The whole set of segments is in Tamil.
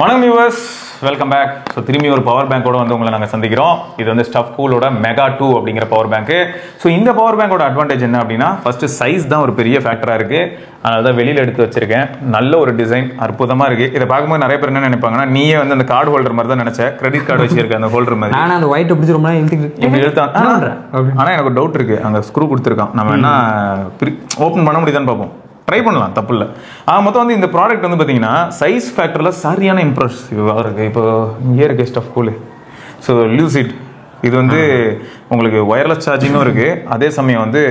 வணக்கம் வியூவர்ஸ், வெல்கம் பேக். ஸோ திரும்பி ஒரு பவர் பேங்கோட வந்து உங்களை நாங்கள் சந்திக்கிறோம். இது வந்து ஸ்டஃப் கூலோட மெகா 2 அப்படிங்கிற பவர் பேங்க். ஸோ இந்த பவர் பேங்கோட அட்வான்டேஜ் என்ன அப்படின்னா, ஃபர்ஸ்ட் சைஸ் தான் ஒரு பெரிய ஃபேக்டராக இருக்குது. அதனால தான் வெளியில் எடுத்து வச்சிருக்கேன். நல்ல ஒரு டிசைன், அற்புதமாக இருக்குது. இதை பார்க்கும்போது நிறைய பேர் என்ன நினைப்பாங்கன்னா, நீயே வந்து அந்த கார்டு ஹோல்டர் மாதிரி தான் நினச்சேன். கிரெடிட் கார்டு வச்சிருக்க அந்த ஹோல்டர் மாதிரி. ஆனால் அந்த ஒயிட் பிடிச்சி ரொம்ப இப்படி எடுத்தான். ஆனால் எனக்கு டவுட் இருக்குது, அங்கே ஸ்க்ரூ கொடுத்துருக்கான். நம்ம என்ன ஓப்பன் பண்ண முடியுதான்னு பார்ப்போம். ட்ரை பண்ணலாம், தப்பு இல்லை. மொத்தம் வந்து இந்த ப்ராடக்ட் வந்து பார்த்தீங்கன்னா சைஸ் ஃபேக்டரில் சரியான இம்ப்ரெசிவாக இருக்குது. இப்போ இங்கே இருக்க ஸ்டஃப் கூலு. ஸோ லூசிட் இது வந்து உங்களுக்கு ஒயர்லெஸ் சார்ஜிங்கும் இருக்குது. அதே சமயம் வந்து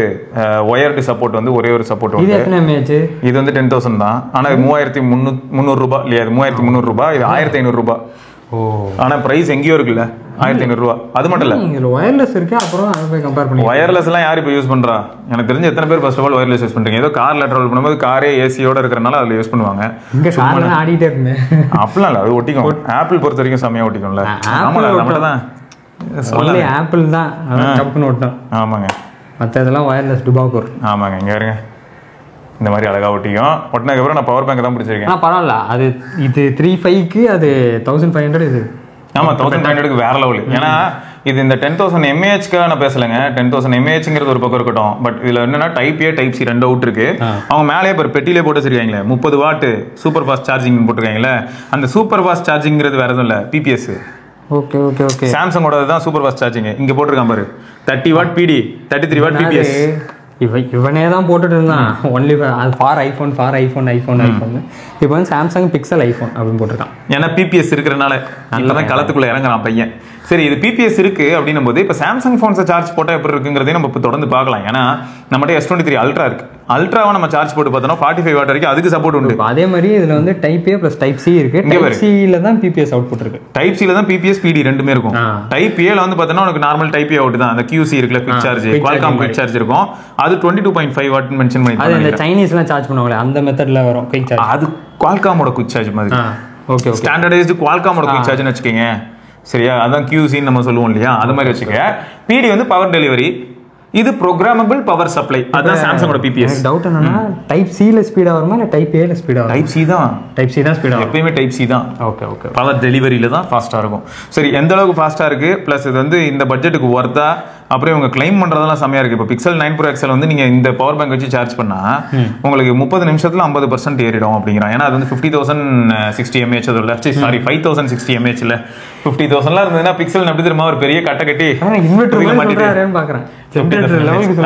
ஒயர்டு சப்போர்ட் வந்து ஒரே ஒரு சப்போர்ட் வந்து இது வந்து 10,000 தான். ஆனால் 3,300 ரூபாய் இல்லையா? இது 3,300 ரூபாய், இது 1,500 ரூபாய். ஆனால் ப்ரைஸ் எங்கேயோ இருக்குல்ல, 1,500 ரூபா. அது மட்டும் இல்லை, ஒயர்லெஸ் இருக்கு. அப்புறம் அதை போய் கம்பேர் பண்ணி ஒயர்லெஸ்லாம் யார் இப்போ யூஸ் பண்ணுறா? எனக்கு தெரிஞ்சு எத்தனை பேர் first of all wireless use பண்ணுறீங்க? ஏதோ காரில் ட்ராவல் பண்ணும்போது காரே ஏசியோட இருக்கிறனால அதில் யூஸ் பண்ணுவாங்க. இங்கே காரில் ஆடிட்டே இருந்தேன். அப்படிலாம் இல்லை, அது ஒட்டிக்கும். ஆப்பிள் பொறுத்த வரைக்கும் செம்மையாக ஒட்டிக்கும்ல. ஆமாம், நம்மள தான் சொல்லி ஆப்பிள் தான் கப்புன்னு ஓட்டும். ஆமாங்க, மற்ற இதெல்லாம் ஒயர்லெஸ் டுபாக்கூர். ஆமாங்க, இங்கே இருங்க, இந்த மாதிரி அழகாக ஒட்டிக்கும். ஒட்டினதுக்கப்புறம் நான் பவர் பேங்க் தான் பிடிச்சிருக்கேன். பரவாயில்ல, அது இது 3,500க்கு அது 1,500 இது. ஆமாம், 1,500க்கு வேற லெவல். ஏன்னா இது இந்த 10,000 mAhக்காக நான் பேசலைங்க. 10,000 mAhங்கிறது ஒரு பக்கம் இருக்கட்டும். பட் இதில் என்னன்னா type A type C 2 out இருக்கு. அவங்க மேலே இப்போ பெட்டியிலே போட்டு வச்சிருக்காங்களே 30 வாட் சூப்பர் ஃபாஸ்ட் சார்ஜிங் போட்டிருக்காங்களே. அந்த சூப்பர் ஃபாஸ்ட் சார்ஜிங்கிறது வேற எதுவும் இல்லை, பிபிஎஸ். Okay okay okay. சாம்சங்கோட தான் சூப்பர் ஃபாஸ்ட் சார்ஜிங். இங்கே போட்டிருக்கான் பாரு, 30 வாட் பிடி, 33 வாட் பிபிஎஸ். இவனே தான் போட்டுட்டு இருந்தான். ஒன்லி அது ஃபார் ஐஃபோன் இப்போ வந்து சாம்சங் பிக்சல் ஐஃபோன் அப்படின்னு போட்டிருக்கான். ஏன்னா பிபிஎஸ் இருக்கிறனால இப்போதான் களத்துக்குள்ள இறங்குறான் பையன். சரி, இது பிபிஎஸ் இருக்கு அப்படின்னும் போது இப்போ சாம்சங் ஃபோன்ஸை சார்ஜ் போட்டால் எப்படி இருக்குங்கிறதையும் நம்ம இப்போ தொடர்ந்து பார்க்கலாம். ஏன்னா நம்மகிட்ட S23 அல்ட்ரா இருக்கு. அல்ட்ராவை நம்ம சார்ஜ் போட்டு பார்த்தோம்னா 45 வாட் வரைக்கும் அதுக்கு சப்போர்ட் உண்டு. அதே மாதிரி இதில் வந்து type A plus type C இருக்கு. டைப் சியில் தான் பிபிஎஸ் அவுட்புட் இருக்கு. டைப் சியில் தான் பிபிஎஸ் பிடி ரெண்டுமே இருக்கும். டைப் ஏல வந்து பார்த்தோன்னா உனக்கு நார்மல் டைப் ஏ அவுட் தான். அந்த QC இருக்குல்ல, quick charge, Qualcomm quick charge இருக்கும். அது 22.5 வாட் மென்ஷன் பண்ணி அது இந்த சைனீஸ்லாம் சார்ஜ் பண்ணுவாங்களே அந்த மெத்தட்ல வரும் குவிக் சார்ஜ். அது குவால்காமோட குவிக் சார்ஜ் மாதிரி. ஓகே, ஸ்டாண்டர்டைஸ்டு குவால்காமோட குவிக் சார்ஜ்னு வச்சுக்கோங்க. சரியா? அதான் QC நம்ம சொல்லுவோம் இல்லையா, அது மாதிரி வச்சுக்க. பிடி வந்து பவர் டெலிவரி, இது ப்ரோக்ராமபிள் பவர் சப்ளை. அதான் சாம்சங்கோட பிபிஎஸ். டவுட் என்னன்னா டைப் சில ஸ்பீடா வருமா இல்ல டைப் ஏல ஸ்பீடா வருமா? டைப் சி தான். டைப் சி தான் ஸ்பீடா வரும். எப்பயுமே டைப் சி தான். Okay okay. பவர் டெலிவரியில தான் ஃபாஸ்டா இருக்கும். சரி, எந்த அளவுக்கு ஃபாஸ்டா இருக்கு, பிளஸ் இது வந்து இந்த பட்ஜெட்டுக்கு ஒர்த்தா, அப்புறம் இவங்க கிளைம் பண்றதெல்லாம் செமையா இருக்கு. இப்போ பிக்சல் 9 Pro XL வந்து நீங்க இந்த பவர் பேங்க் வச்சு சார்ஜ் பண்ணா உங்களுக்கு 30 நிமிஷத்துல 50% ஏறிடும் அப்படிங்கிறான். ஏன்னா அது வந்து 50,060 mAh இல்ல, சாரி 5,060 mAh இல்ல, 50,000 இருந்ததுன்னா பிக்சல் எப்படி தெரியுமா ஒரு பெரிய கட்டை கட்டி இன்வெர்ட்டர் மாட்டிட்டேன்னு பாக்குறேன்.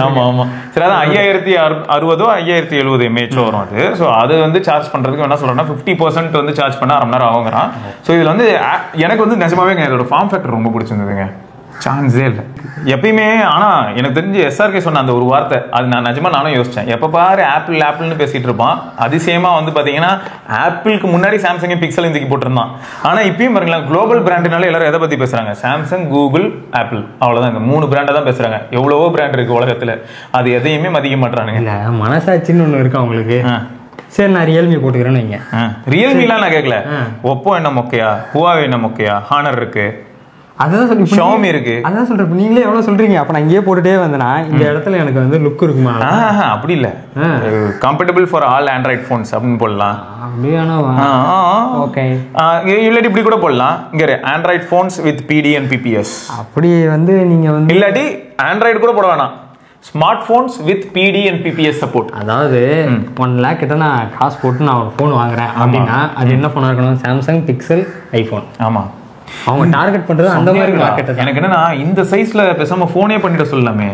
ஆமா ஆமா. சரி, அதான் 5,060 5,070 mAh வரும் அது. ஸோ அது வந்து சார்ஜ் பண்றதுக்கு என்ன சொல்றேன்னா 50% வந்து சார்ஜ் பண்ணா 1/2 மணி நேரம் ஆகுங்கிறான். ஸோ இதுல வந்து எனக்கு வந்து நிஜமாவே இதோட ஃபார்ம் ஃபேக்டர் ரொம்ப பிடிச்சிருந்ததுங்க. சான்ஸே இல்லை எப்பயுமே. ஆனால் எனக்கு தெரிஞ்சு SRK சொன்ன அந்த ஒரு வார்த்தை, அது நான் நிஜமா நானும் யோசிச்சேன். எப்போ பாரு ஆப்பிள்னு பேசிட்டு இருப்பான். அதிசயமா வந்து பார்த்தீங்கன்னா ஆப்பிளுக்கு முன்னாடி சாம்சங் பிக்சல் இந்திக்கு போட்டிருந்தான். ஆனால் இப்பயும் பாருங்களேன், குளோபல் பிராண்டுனால எல்லாரும் எதை பற்றி பேசுறாங்க? சாம்சங், கூகுள், ஆப்பிள், அவ்வளோதான். இந்த 3 பிராண்டை தான் பேசுறாங்க. எவ்வளவோ பிராண்ட் இருக்கு உலகத்தில், அது எதையுமே மதிக்க மாட்டானுங்க. இல்லை, மனசாட்சின்னு ஒன்று இருக்கு அவங்களுக்கு. சரி, நான் ரியல்மி போட்டுக்கிறேன்னு வைங்க. ரியல்மிலாம் நான் கேட்கல. ஒப்போ என்ன மொக்கையா, ஹுவாவே என்ன மொக்கையா, ஹானர் இருக்கு, அதான் சொல்லி ஷாமி இருக்கு. அதான் சொல்றேன், நீங்களே எவ்வளவு சொல்றீங்க. அப்ப நான் இங்கேயே போட்டுட்டே வந்தேன்னா இந்த இடத்துல எனக்கு வந்து லுக் இருக்குமா? அப்படி இல்ல, compatible for all Android phones அப்படின்னு போடலாம். அப்படியானா ஓகே, இல்லாட்டி இப்படி கூட போடலாம். இங்க Android phones with PD and PPS. அப்படி வந்து நீங்க வந்து இல்லாட்டி ஆண்ட்ராய்டு கூட போட வேணாம், smart phones with PD and PPS support. அதாவது 1 lakh கிட்ட நான் காசு போட்டு நான் ஒரு ஃபோன் வாங்குறேன் அப்படின்னா அது என்ன ஃபோனா இருக்கணும்? Samsung pixel iPhone. ஆமா, அவங்க டார்கெட் பண்றது அந்த மாதிரி மார்க்கெட். எனக்கு என்னன்னா இந்த சைஸ்ல பேசாம போனே பண்ணிட சொல்லலாமே.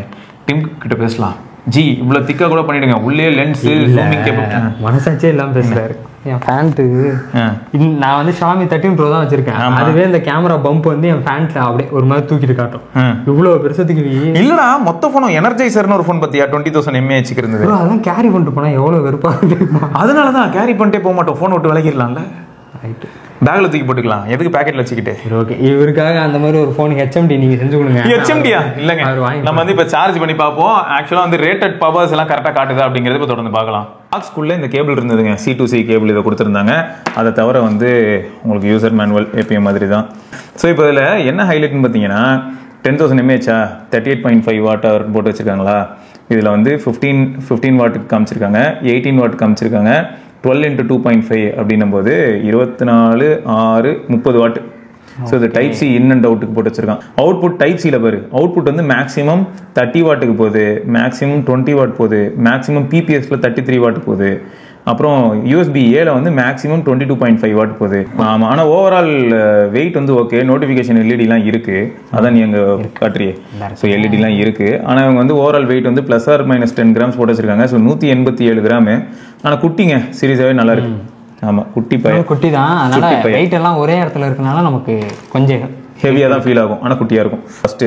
டிம் கிட்ட பேசலாம், ஜி இவ்வளவு திக்கா கூட பண்ணிடுங்க, உள்ளே லென்ஸ் ஜூமிங் கேபிள். மனசாட்சியே இல்லாம பேசுறாரு. என் ஃபேண்ட் நான் வந்து Xiaomi 13 Pro தான் வச்சிருக்கேன். அதுவே இந்த கேமரா பம்ப் வந்து என் ஃபேண்ட்ல அப்படியே ஒரு மாதிரி தூக்கிட்டு காட்டும். இவ்வளவு பெருசத்துக்கு இல்லடா, மொத்த போனும் எனர்ஜைசர்னு ஒரு போன் பத்தியா 20,000 mAh இருந்தது. அதெல்லாம் கேரி பண்ணிட்டு போனா எவ்வளவு வெறுப்பா இருக்கு. அதனாலதான் கேரி பண்ணிட்டே போக மாட்டோம், போன் விட்டு விலகிடலாம்ல. ரைட், பேக்ல தூக்கி போட்டுக்கலாம், எதுக்கு பாக்கெட்ல வச்சுக்கிட்டு. ஓகே, இவருக்காக அந்த மாதிரி ஒரு ஃபோன் HMD நீங்க செஞ்சு கொடுங்க. HMDயா? இல்லங்க, நம்ம வந்து இப்ப சார்ஜ் பண்ணி பார்ப்போம். ஆக்சுவலா வந்து ரேட்டட் பவர்ஸ் எல்லாம் கரெக்டா காட்டுதா அப்படிங்கறது இப்ப தொடர்ந்து பார்க்கலாம். பாக்ஸ்க்குள்ள இந்த கேபிள் இருந்ததுங்க, C2C கேபிள் இதை கொடுத்துருந்தாங்க. அதை தவிர வந்து உங்களுக்கு யூசர் மேனுவல் எப்பயும் மாதிரி தான். ஸோ இப்போ இதில் என்ன ஹைலைட்னு பார்த்தீங்கன்னா 10,000 mAh 38.5 வாட் அவர் போட்டு வச்சிருக்காங்களா. இதில் வந்து 15 வாட்டுக்கு காமிச்சிருக்காங்க, 18 வாட் காமிச்சிருக்காங்க, 12x2.5 அப்படின்னும் போது 24 6 30 வாட். ஸோ இது டைப் சி இன் அண்ட் அவுட்டுக்கு போட்டு வச்சிருக்கான். அவுட்புட் டைப் சியில் பாரு, அவுட்புட் வந்து மேக்ஸிமம் 30 வாட்டுக்கு போகுது, மேக்ஸிமம் 20 வாட் போகுது, மேக்ஸிமம் பிபிஎஸ்ல 33 வாட் போகுது, அப்புறம் யூஎஸ்பி ஏல வந்து மேக்ஸிமம் 22.5 வாட் போகுது. ஆமாம், ஆனால் ஓவரால் வெயிட் வந்து ஓகே. நோட்டிஃபிகேஷன் எல்இடிலாம் இருக்கு, அதான் நீ அங்கே காட்டுறியே. ஸோ எல்இடிலாம் இருக்கு, ஆனால் அவங்க வந்து ஓவரால் வெயிட் வந்து +or-10 கிராம்ஸ் போட்டு வச்சிருக்காங்க. So 187 gram. ஆனால் குட்டிங்க சீரியஸாகவே நல்லா இருக்கு. ஆமாம், குட்டி பையன், குட்டி தான். அதனால வெயிட் எல்லாம் ஒரே இடத்துல இருக்கனால நமக்கு கொஞ்சம் ஹெவியாக தான் ஃபீல் ஆகும், ஆனால் குட்டியாக இருக்கும். ஃபர்ஸ்ட்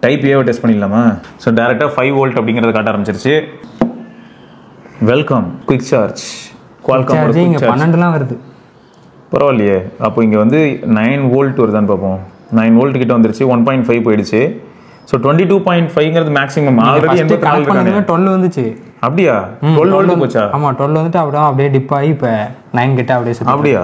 டைப் ஏவை டெஸ்ட் பண்ணிடலாமா? ஸோ டேரெக்டாக 5 வோல்ட் அப்படிங்கிறத காட்ட ஆரம்பிச்சிருச்சு. Welcome quick charge. குவால்காம் இங்க 12லாம் வருது. பரவாயில்லையே. அப்போ இங்கே வந்து 9 வோல்ட் வருதான்னு பார்ப்போம். 9 வோல்ட் கிட்ட வந்துருச்சு. 1.5 போயிடுச்சு. So 22.5ங்கிறது maximum. ஆல்ரெடி 12 வந்துச்சு. அப்படியா? 12 வோல்ட் போச்சா? ஆமா, 12 வந்துட்டு அப்படியே டிப் ஆகி இப்போ 9 கிட்ட அப்படியே. அப்படியா?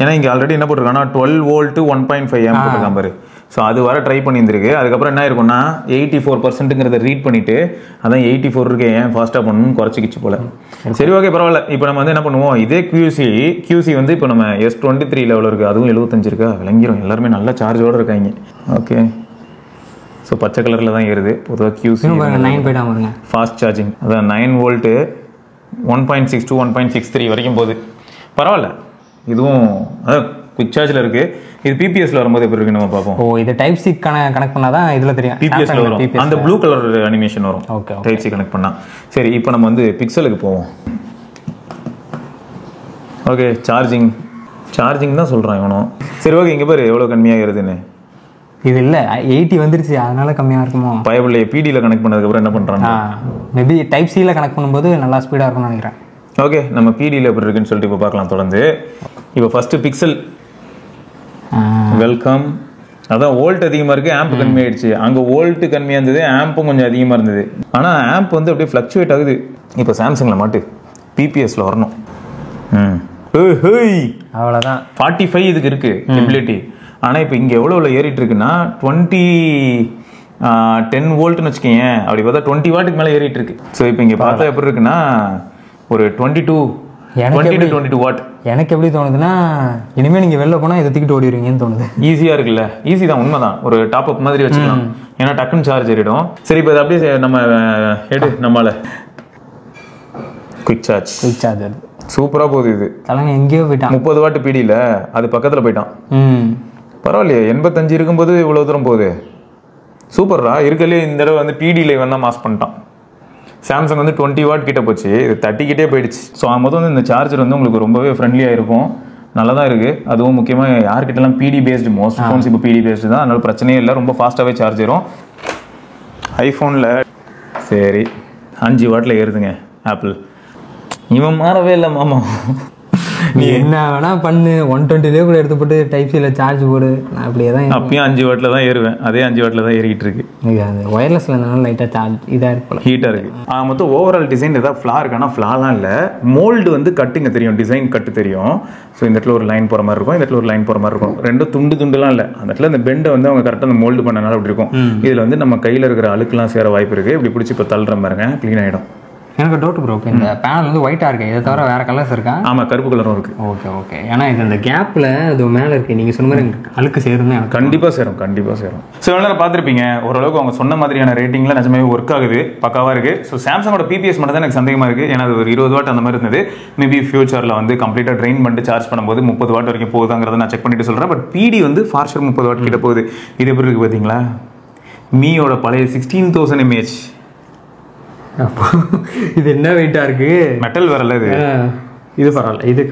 ஏன்னா இங்கே ஆல்ரெடி என்ன போட்டிருக்காங்கன்னா 12 வோல்ட் 1.5 ஆம்ப் போட்டிருக்கான் பாரு. ஸோ அது வர ட்ரை பண்ணியிருந்திருக்கு. அதுக்கப்புறம் என்ன இருக்கும்னா 84%ங்கிறத ரீட் பண்ணிட்டு அதான் 84 இருக்கு, ஏன் ஃபாஸ்ட்டாக பண்ணணும்னு குறைச்சிக்கிச்சு போல. சரி, ஓகே, பரவாயில்ல. இப்போ நம்ம வந்து என்ன பண்ணுவோம், இதே QC வந்து இப்போ நம்ம S23 லெவலில் இருக்குது, அதுவும் 75 இருக்கா, விளங்கிடும். எல்லாருமே நல்ல சார்ஜோடு இருக்காங்க. ஓகே, ஸோ பச்சை கலரில் தான் ஏறுது. பொதுவாக QC 9 போய்டாம வருங்க. ஃபாஸ்ட் சார்ஜிங் அதான் 9 வோல்ட்டு 1.6 to 1.63 வரைக்கும் போகுது. பரவாயில்ல. இதுவும் அதான் குவிக் சார்ஜில் இருக்குது. இது பிபிஎஸ்ல வரும்போது எப்படி இருக்கு நம்ம பார்ப்போம். ஓ, இது டைப் சி கனெக்ட் பண்ணாதான் இதில் தெரியும். பிபிஎஸ்ல வரும், அந்த ப்ளூ கலர் அனிமேஷன் வரும். ஓகே, டைப் சி கனெக்ட் பண்ணா. சரி, இப்போ நம்ம வந்து பிக்சலுக்கு போவோம். ஓகே, சார்ஜிங் தான் சொல்கிறான் இவனும். சரி, ஓகே, இங்கே பாரு எவ்வளோ கம்மியாக ஏறுதுன்னு. இது இல்லை 80 வந்துருச்சு, அதனால கம்மியாக இருக்குமோ. பயபிள்ளைய பிடியில் கனெக்ட் பண்ணதுக்கப்புறம் என்ன பண்ணுறாங்க, மேபி டைப் சியில் கனெக்ட் பண்ணும்போது நல்லா ஸ்பீடாக இருக்கும்னு நினைக்கிறேன். ஓகே, நம்ம பிடியில் எப்படி இருக்குன்னு சொல்லிட்டு இப்போ பார்க்கலாம் தொடர்ந்து. இப்போ ஃபர்ஸ்ட் பிக்சல். வெல்கம். அதான் வோல்ட் அதிகமாக இருக்குது, ஆம்ப் கம்மியாயிடுச்சு. அங்கே வோல்ட்டு கம்மியாக இருந்தது, ஆம்பும் கொஞ்சம் அதிகமாக இருந்தது. ஆனால் ஆம்ப் வந்து அப்படியே ஃப்ளக்சுவேட் ஆகுது. இப்போ சாம்சங்கில் மாட்டு பிபிஎஸ்ல வரணும். அவ்வளோதான். 45 இதுக்கு இருக்கு எபிலிட்டி. ஆனால் இப்போ இங்கே எவ்வளோ ஏறிட்டு இருக்குன்னா 10 வோல்ட்னு வச்சுக்கோங்க. அப்படி பார்த்தா 20 வாட்டுக்கு மேலே ஏறிட்டு இருக்கு. ஸோ இப்போ இங்கே பார்த்தா எப்படி இருக்குன்னா ஒரு 20 to 22 வாட். எனக்கு எப்படி தோணுதுன்னா, இனிமேல் நீங்கள் வெளில போனால் இதை தூக்கிட்டு ஓடிடுவீங்கன்னு தோணுது. ஈஸியாக இருக்குல்ல? ஈஸி தான், உண்மைதான். ஒரு டாப் அப் மாதிரி வச்சுக்கலாம், ஏன்னா டக்குன்னு சார்ஜ் ஏறிடும். சரி, இப்போ அப்படியே நம்ம நம்மளால குயிக் சார்ஜ் அது சூப்பராக போகுது. இது தலைங்க எங்கேயோ போயிட்டான். 30 வாட் பிடியில் அது பக்கத்தில் போயிட்டான். பரவாயில்லையே, 85 இருக்கும்போது இவ்வளோ தூரம் போகுது. சூப்பர்ரா. இருக்கலே இந்த தடவை வந்து பிடியில் வேணா மாஸ் பண்ணிட்டான். சாம்சங் வந்து 20 வாட் கிட்ட போச்சு, இது 30 கிட்டே போயிடுச்சு. ஸோ மொத்தம் வந்து இந்த சார்ஜர் வந்து உங்களுக்கு ரொம்பவே ஃப்ரெண்ட்லியாக இருக்கும், நல்லா தான் இருக்குது. அதுவும் முக்கியமாக யார்கிட்டலாம் பிடி பேஸ்டு, மோஸ்ட் ஃபோன்ஸ் இப்போ பிடி பேஸ்டு தான், அதனால பிரச்சனையே இல்லை, ரொம்ப ஃபாஸ்ட்டாகவே சார்ஜ் ஏறும். ஐஃபோனில் சரி 5 வாட்டில் ஏறுதுங்க ஆப்பிள். இவன் மாறவே இல்லை மாமா. நீ என்ன வேணா பண்ணு, 120 கூட எடுத்து போட்டு டைப் சியில் சார்ஜ் போடு, நான் அப்படியே தான். அப்பயும் 5 வாட்டில் தான் ஏறுவேன், அதே 5 வாட்டில் தான் ஏறிக்கிட்டு இருக்கு. அந்த ஒயர்லெஸ்ல இருந்தனால லைட்டாக சார்ஜ் இதாக இருக்கு, ஹீட்டாக இருக்கு. மொத்தம் ஓவரால் டிசைன் ஏதாவது ஃப்ளா இருக்கானா? ஃப்ளாலாம் இல்லை. மோல்டு வந்து கட்டுங்க தெரியும், டிசைன் கட்டு தெரியும். ஸோ இந்த இடத்துல ஒரு லைன் போகிற மாதிரி இருக்கும், இந்த இடத்துல ஒரு லைன் போகிற மாதிரி இருக்கும். ரெண்டும் துண்டுலாம் இல்லை. அந்த இடத்துல இந்த பெண்டை வந்து அவங்க கரெக்டாக அந்த மோல்டு பண்ணனால அப்படி இருக்கும். இதில் வந்து நம்ம கையில் இருக்கிற அழுக்கெல்லாம் சேர வாய்ப்பு இருக்குது. இப்படி பிடிச்சி இப்போ தள்ளுற பாருங்க, க்ளீன் ஆகிடும். எனக்கு டவுட் ப்ரோ, இந்த பேனல் வந்து ஒயிட்டாக இருக்குது, இதை தவிர வேறு கலர்ஸ் இருக்கா? ஆமாம், கருப்பு கலரும் இருக்குது. ஓகே. ஏன்னா இது அந்த கேப்பில் அது மேலே இருக்குது, நீங்கள் சொன்ன மாதிரி அழுக்கு சேரும். கண்டிப்பாக சேரும். ஸோ எவ்வளோ பார்த்துருப்பீங்க, ஓரளவுக்கு அவங்க சொன்ன மாதிரியான ரேட்டிங்கில் நிஜமாவே ஒர்க் ஆகுது, பக்காவாக இருக்குது. ஸோ சாம்சங்கோட பிபிஎஸ் மட்டும் தான் எனக்கு சந்தேகமாக இருக்குது, ஏன்னா அது ஒரு 20 வாட் அந்த மாதிரி இருந்தது. மேபி ஃபியூச்சரில் வந்து கம்ப்ளீட்டாக ட்ரெயின் பண்ணிட்டு சார்ஜ் பண்ணும்போது 30 வாட் வரைக்கும் போகுதாங்கிறத நான் செக் பண்ணிட்டு சொல்கிறேன். பட் பிடி வந்து ஃபார்ஷர் 30 வாட் கிட்ட போகுது. இது எப்படி இருக்குது பார்த்தீங்களா? மீயோட பழைய 16,000 mAh. இது என்ன வெயிட்டாக இருக்குது? மெட்டல் வரல இது. இது பரவாயில்ல. இது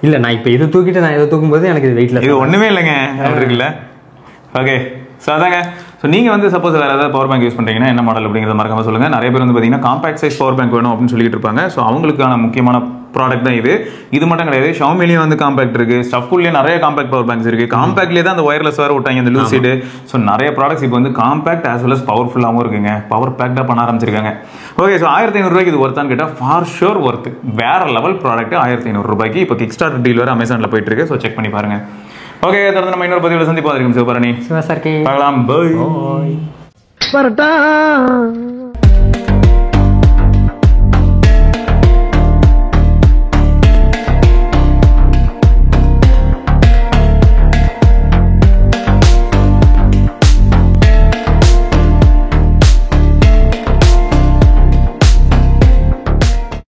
இல்லை, நான் இப்போ இதை தூக்கிட்டு நான் இதை தூக்கும்போது எனக்கு இது வெயிட்ல இது ஒன்றுமே இல்லைங்க, அப்படி இருக்குல்ல? ஓகே, ஸோ அதாங்க. ஸோ நீங்கள் வந்து சப்போஸ் வேறு ஏதாவது பவர் பேங்க் யூஸ் பண்ணுறீங்கன்னா என்ன மாடல் அப்படிங்கிறத மறக்காம சொல்லுங்கள். நிறைய பேர் வந்து பார்த்தீங்கன்னா காம்பாக்ட் சைஸ் பவர் பேங்க் வேணும் அப்படின்னு சொல்லிட்டு இருப்பாங்க. ஸோ அவங்களுக்கான முக்கியமான ப்ராடக்ட் தான் இது. இது மட்டும் கிடையாது, ஷாமிலையும் வந்து காம்பாக்ட் இருக்குது, ஸ்டஃப்குள்ளேயே நிறைய காம்பாக்ட் பவர் பேங்க்ஸ் இருக்குது. காம்பாக்ட்லேயே தான் அந்த ஒயர்லெஸ் வேறு விட்டாங்க, இந்த லூசிடு. ஸோ நிறைய ப்ராடக்ட்ஸ் இப்போ வந்து காம்பாக்ட் ஆஸ் வெல் அஸ் பவர்ஃபுல்லாகவும் இருக்குங்க, பவர் பேக்டாக பண்ண ஆரம்பிச்சிருக்காங்க. ஓகே, ஸோ 1500 ரூபாய்க்கு இது ஒர்த்தான்னு கேட்டால் ஃபார் ஷோர் ஒர்த்து. வேறு லெவல் ப்ராடக்ட் 1500 ரூபாய்க்கு இப்போ கிக் ஸ்டார்ட் டீல் வேறு அமேசானில் போயிட்டு இருக்கு. ஸோ செக் பண்ணி பாருங்கள். ஓகே, தொடர்ந்து நம்ம இன்னொரு பதிவில் சந்திப்போம். சிவபரணி பார்க்கலாம். பை.